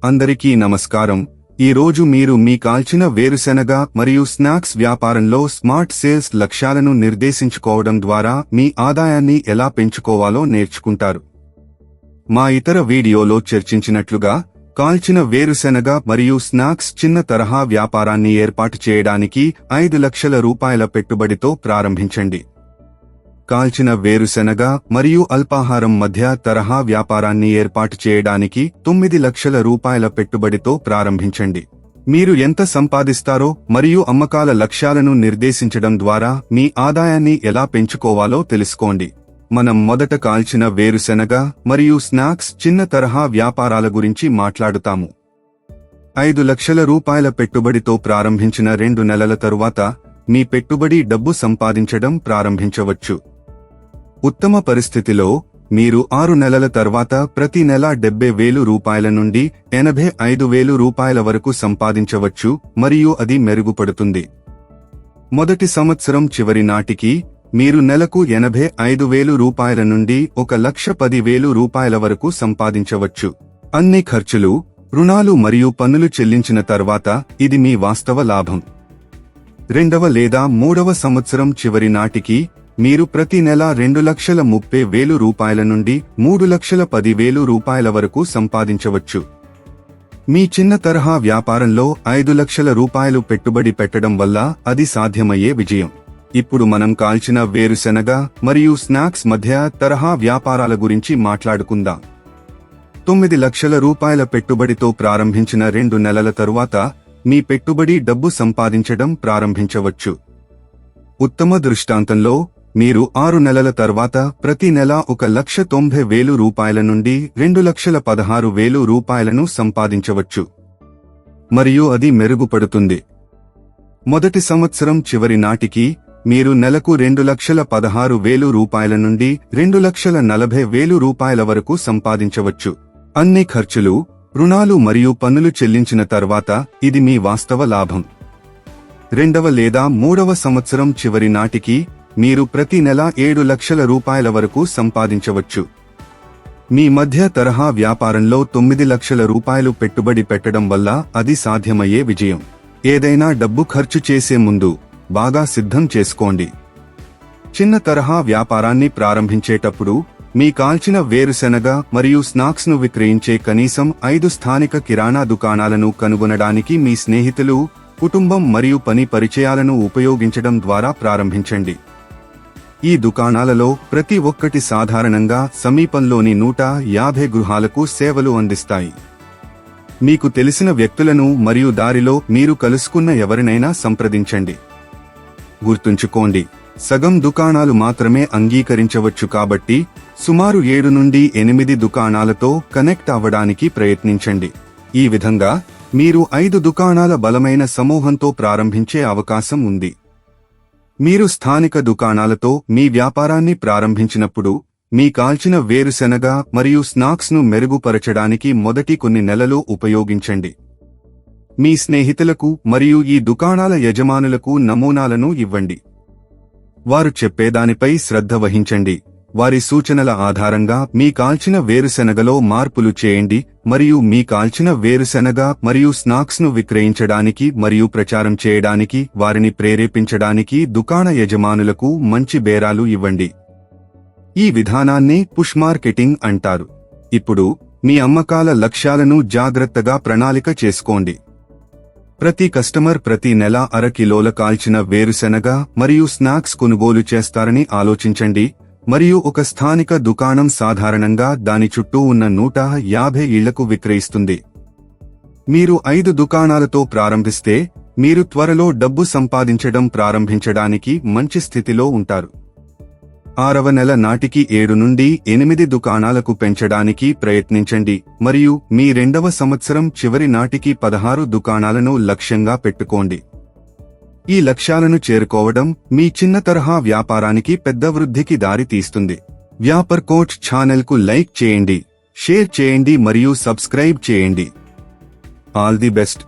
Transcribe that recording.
అందరికీ నమస్కారం. ఈ రోజు మీరు మీ కాల్చిన వేరుశెనగ మరియు స్నాక్స్ వ్యాపారంలో స్మార్ట్ సేల్స్ లక్ష్యాలను నిర్దేశించుకోవడం ద్వారా మీ ఆదాయాన్ని ఎలా పెంచుకోవాలో నేర్చుకుంటారు. మా ఇతర వీడియోలో చర్చించినట్లుగా కాల్చిన వేరుశెనగ మరియు స్నాక్స్ చిన్న తరహా వ్యాపారాన్ని ఏర్పాటు చేయడానికి 5 లక్షల రూపాయల పెట్టుబడితో ప్రారంభించండి. కాల్చిన వేరుశెనగ మరియు అల్పాహారం మధ్య తరహా వ్యాపారాన్ని ఏర్పాటు చేయడానికి 9 లక్షల రూపాయల పెట్టుబడితో ప్రారంభించండి. మీరు ఎంత సంపాదిస్తారో మరియు అమ్మకాల లక్ష్యాలను నిర్దేశించడం ద్వారా మీ ఆదాయాన్ని ఎలా పెంచుకోవాలో తెలుసుకోండి. మనం మొదట కాల్చిన వేరుశెనగ మరియు స్నాక్స్ చిన్న తరహా వ్యాపారాల గురించి మాట్లాడుతాము. 5 లక్షల రూపాయల పెట్టుబడితో ప్రారంభించిన 2 నెలల తరువాత మీ పెట్టుబడి డబ్బు సంపాదించడం ప్రారంభించవచ్చు. ఉత్తమ పరిస్థితిలో మీరు 6 నెలల తర్వాత ప్రతి నెల 70,000 రూపాయల నుండి 85,000 రూపాయల వరకు సంపాదించవచ్చు మరియు అది మెరుగుపడుతుంది. మొదటి సంవత్సరం చివరి నాటికి మీరు నెలకు 85,000 రూపాయల నుండి 1,10,000 రూపాయల వరకు సంపాదించవచ్చు. అన్ని ఖర్చులు, రుణాలు మరియు పన్నులు చెల్లించిన తర్వాత ఇది మీ వాస్తవ లాభం. రెండవ లేదా మూడవ సంవత్సరం చివరి నాటికి మీరు ప్రతి నెల 2,30,000 రూపాయల నుండి 3,10,000 రూపాయల వరకు సంపాదించవచ్చు. మీ చిన్న తరహా వ్యాపారంలో 5 లక్షల రూపాయలు పెట్టుబడి పెట్టడం వల్ల అది సాధ్యమయ్యే విజయం. ఇప్పుడు మనం కాల్చిన వేరుశెనగ మరియు స్నాక్స్ మధ్య తరహా వ్యాపారాల గురించి మాట్లాడుకుందాం. 9 లక్షల రూపాయల పెట్టుబడితో ప్రారంభించిన 2 నెలల తరువాత మీ పెట్టుబడి డబ్బు సంపాదించడం ప్రారంభించవచ్చు. ఉత్తమ దృష్టాంతంలో మీరు 6 నెలల తర్వాత ప్రతి నెల 1,90,000 రూపాయల నుండి 2,16,000 రూపాయలను సంపాదించవచ్చు మరియు అది మెరుగుపడుతుంది. మొదటి సంవత్సరం చివరి నాటికి మీరు నెలకు 2,16,000 రూపాయల నుండి 2,40,000 రూపాయల వరకు సంపాదించవచ్చు. అన్ని ఖర్చులు, రుణాలు మరియు పన్నులు చెల్లించిన తర్వాత ఇది మీ వాస్తవ లాభం. రెండవ లేదా మూడవ సంవత్సరం చివరి నాటికి మీరు ప్రతి నెల 7 లక్షల రూపాయల వరకు సంపాదించవచ్చు. మీ మధ్య తరహా వ్యాపారంలో 9 లక్షల రూపాయలు పెట్టుబడి పెట్టడం వల్ల అది సాధ్యమయ్యే విజయం. ఏదైనా డబ్బు ఖర్చు చేసే ముందు బాగా సిద్ధం చేసుకోండి. చిన్న తరహా వ్యాపారాన్ని ప్రారంభించేటప్పుడు మీ కాల్చిన వేరుశెనగ మరియు స్నాక్స్ను విక్రయించే కనీసం 5 స్థానిక కిరాణా దుకాణాలను కనుగొనడానికి మీ స్నేహితులు, కుటుంబం మరియు పని పరిచయాలను ఉపయోగించడం ద్వారా ప్రారంభించండి. ఈ దుకాణాలలో ప్రతి ఒక్కటి సాధారణంగా సమీపంలోని 150 గృహాలకు సేవలు అందిస్తాయి. మీకు తెలిసిన వ్యక్తులను మరియు దారిలో మీరు కలుసుకున్న ఎవరినైనా సంప్రదించండి. గుర్తుంచుకోండి, సగం దుకాణాలు మాత్రమే అంగీకరించవచ్చు కాబట్టి సుమారు 7 నుండి 8 దుకాణాలతో కనెక్ట్ అవ్వడానికి ప్రయత్నించండి. ఈ విధంగా మీరు 5 దుకాణాల బలమైన సమూహంతో ప్రారంభించే అవకాశం ఉంది. మీరు స్థానిక దుకాణాలతో మీ వ్యాపారాన్ని ప్రారంభించినప్పుడు మీ కాల్చిన వేరుశెనగ మరియు స్నాక్స్ను మెరుగుపరచడానికి మొదటి కొన్ని నెలలు ఉపయోగించండి. మీ స్నేహితులకు మరియు ఈ దుకాణాల యజమానులకు నమూనాలను ఇవ్వండి. వారు చెప్పేదానిపై శ్రద్ధ వహించండి. వారి సూచనల ఆధారంగా మీ కాల్చిన వేరుశెనగలో మార్పులు చేయండి మరియు మీ కాల్చిన వేరుశెనగ మరియు స్నాక్స్ను విక్రయించడానికి మరియు ప్రచారం చేయడానికి వారిని ప్రేరేపించడానికి దుకాణ యజమానులకు మంచి బేరాలు ఇవ్వండి. ఈ విధానాన్ని పుష్ మార్కెటింగ్ అంటారు. ఇప్పుడు మీ అమ్మకాల లక్ష్యాలను జాగ్రత్తగా ప్రణాళిక చేసుకోండి. ప్రతి కస్టమర్ ప్రతి నెల 1/2 కిలోల కాల్చిన వేరుశెనగ మరియు స్నాక్స్ కొనుగోలు చేస్తారని ఆలోచించండి మరియు ఒక స్థానిక దుకాణం సాధారణంగా దాని చుట్టూ ఉన్న 150 ఇళ్లకు విక్రయిస్తుంది. మీరు 5 దుకాణాలతో ప్రారంభిస్తే మీరు త్వరలో డబ్బు సంపాదించడం ప్రారంభించడానికి మంచి స్థితిలో ఉంటారు. 6వ నెల నాటికి 7 నుండి 8 దుకాణాలకు పెంచడానికి ప్రయత్నించండి మరియు మీ 2వ సంవత్సరం చివరి నాటికి 16 దుకాణాలను లక్ష్యంగా పెట్టుకోండి. ఈ లక్ష్యాలను చేరుకోవడం మీ చిన్న తరహా వ్యాపారానికి పెద్ద వృద్ధికి దారి తీస్తుంది. వ్యాపార్ కోచ్ ఛానల్కు లైక్ చేయండి, షేర్ చేయండి మరియు సబ్స్క్రైబ్ చేయండి. All the best.